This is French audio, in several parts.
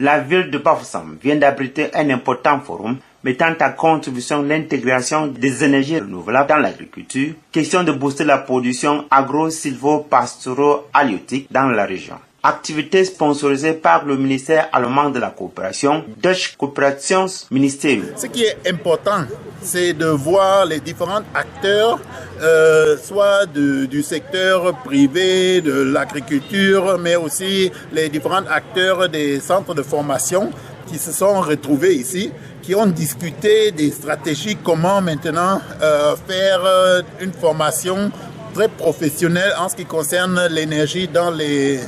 La ville de Bafoussam vient d'abriter un important forum mettant à contribution l'intégration des énergies renouvelables dans l'agriculture, question de booster la production agro-silvo-pasturo-halieutique dans la région. Activité sponsorisée par le ministère allemand de la coopération, Deutsche Kooperationsministerium. Ce qui est important, c'est de voir les différents acteurs, soit du secteur privé, de l'agriculture, mais aussi les différents acteurs des centres de formation qui se sont retrouvés ici, qui ont discuté des stratégies, comment maintenant faire une formation très professionnelle en ce qui concerne l'énergie dans les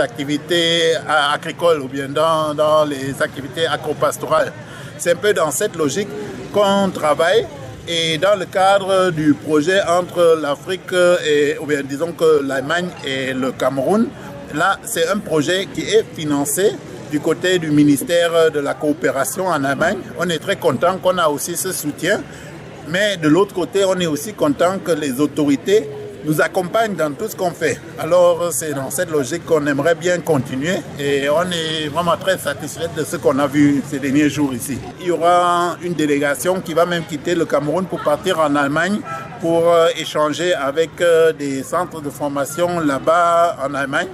activités agricoles ou bien dans les activités agro-pastorales. C'est un peu dans cette logique qu'on travaille. Et dans le cadre du projet entre l'Afrique ou bien disons que l'Allemagne et le Cameroun, là c'est un projet qui est financé du côté du ministère de la coopération en Allemagne. On est très content qu'on a aussi ce soutien, mais de l'autre côté, on est aussi content que les autorités nous accompagnent dans tout ce qu'on fait. Alors, c'est dans cette logique qu'on aimerait bien continuer et on est vraiment très satisfait de ce qu'on a vu ces derniers jours ici. Il y aura une délégation qui va même quitter le Cameroun pour partir en Allemagne pour échanger avec des centres de formation là-bas en Allemagne.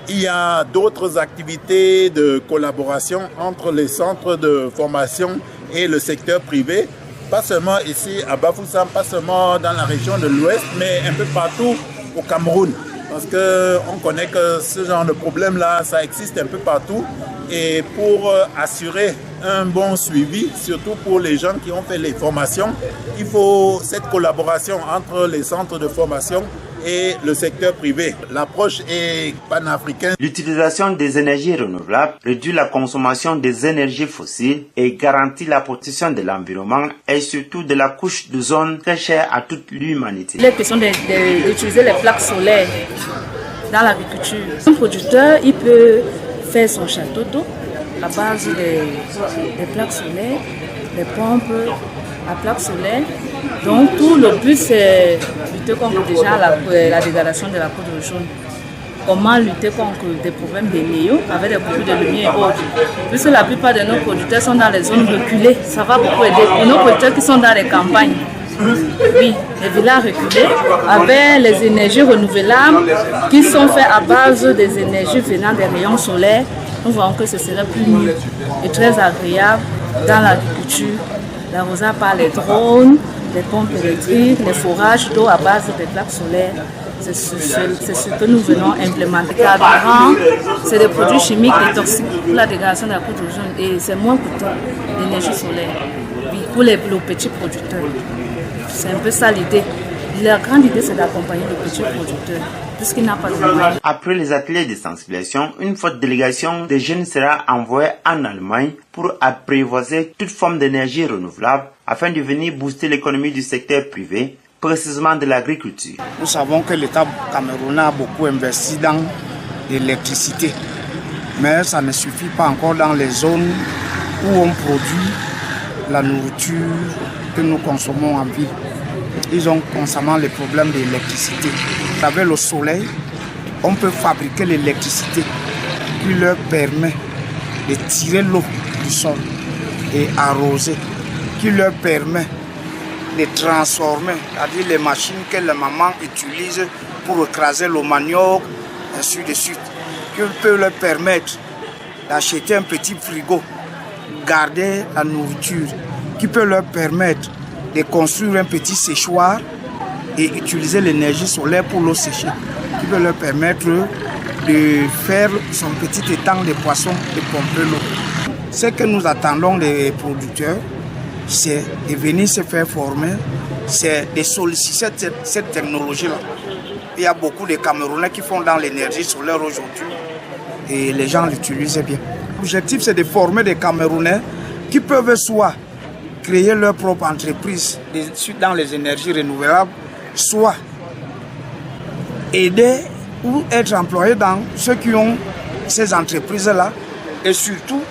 Il y a d'autres activités de collaboration entre les centres de formation et le secteur privé, pas seulement ici à Bafoussam, pas seulement dans la région de l'Ouest, mais un peu partout au Cameroun. Parce qu'on connaît que ce genre de problème-là, ça existe un peu partout. Et pour assurer un bon suivi, surtout pour les gens qui ont fait les formations, il faut cette collaboration entre les centres de formation et le secteur privé. L'approche est panafricaine. L'utilisation des énergies renouvelables réduit la consommation des énergies fossiles et garantit la protection de l'environnement et surtout de la couche d'ozone très chère à toute l'humanité. La question d'utiliser les plaques solaires dans l'agriculture. Un producteur, il peut faire son château d'eau à base des plaques solaires, des pompes à plaques solaires. Donc tout le but c'est lutter contre déjà la dégradation de la poudre jaune. Comment lutter contre des problèmes de néo avec des coupures de lumière et autres. Puisque la plupart de nos producteurs sont dans les zones reculées, ça va beaucoup aider. Et nos producteurs qui sont dans les campagnes, oui, les villages reculés, avec les énergies renouvelables qui sont faites à base des énergies venant des rayons solaires, nous voyons que ce serait plus mieux et très agréable dans l'agriculture. L'arrosage par les drones, les pompes électriques, les forages d'eau à base des plaques solaires. C'est ce que nous venons implémenter. Carburant, c'est des produits chimiques et toxiques pour la dégradation de la poudre jaune et c'est moins coûteux l'énergie solaire pour les petits producteurs. C'est un peu ça l'idée. La grande idée, c'est d'accompagner les petits producteurs, puisqu'il n'a pas de moyens. Après les ateliers de sensibilisation, une forte délégation de jeunes sera envoyée en Allemagne pour apprivoiser toute forme d'énergie renouvelable afin de venir booster l'économie du secteur privé, précisément de l'agriculture. Nous savons que l'État camerounais a beaucoup investi dans l'électricité, mais ça ne suffit pas encore dans les zones où on produit la nourriture que nous consommons en ville. Ils ont constamment les problèmes d'électricité. Avec le soleil, on peut fabriquer l'électricité qui leur permet de tirer l'eau du sol et arroser, qui leur permet de transformer, c'est-à-dire les machines que les mamans utilisent pour écraser le manioc, ainsi de suite, qui peut leur permettre d'acheter un petit frigo, garder la nourriture, qui peut leur permettre de construire un petit séchoir et utiliser l'énergie solaire pour l'eau sécher, qui peut leur permettre de faire son petit étang de poissons et pomper l'eau. Ce que nous attendons des producteurs, c'est de venir se faire former, c'est de solliciter cette technologie-là. Il y a beaucoup de Camerounais qui font dans l'énergie solaire aujourd'hui et les gens l'utilisent bien. L'objectif, c'est de former des Camerounais qui peuvent soit créer leur propre entreprise dans les énergies renouvelables, soit aider ou être employés dans ceux qui ont ces entreprises-là et surtout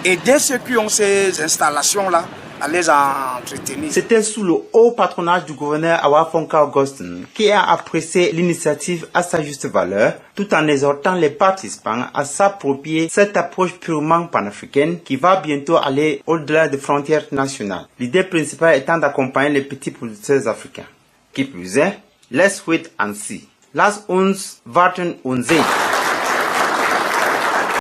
aider ceux qui ont ces installations-là à les entretenir. C'était sous le haut patronage du gouverneur Awafonka Augustin qui a apprécié l'initiative à sa juste valeur, tout en exhortant les participants à s'approprier cette approche purement panafricaine qui va bientôt aller au-delà des frontières nationales. L'idée principale étant d'accompagner les petits producteurs africains. Qui plus est, let's wait and see. Lass uns warten und sehen.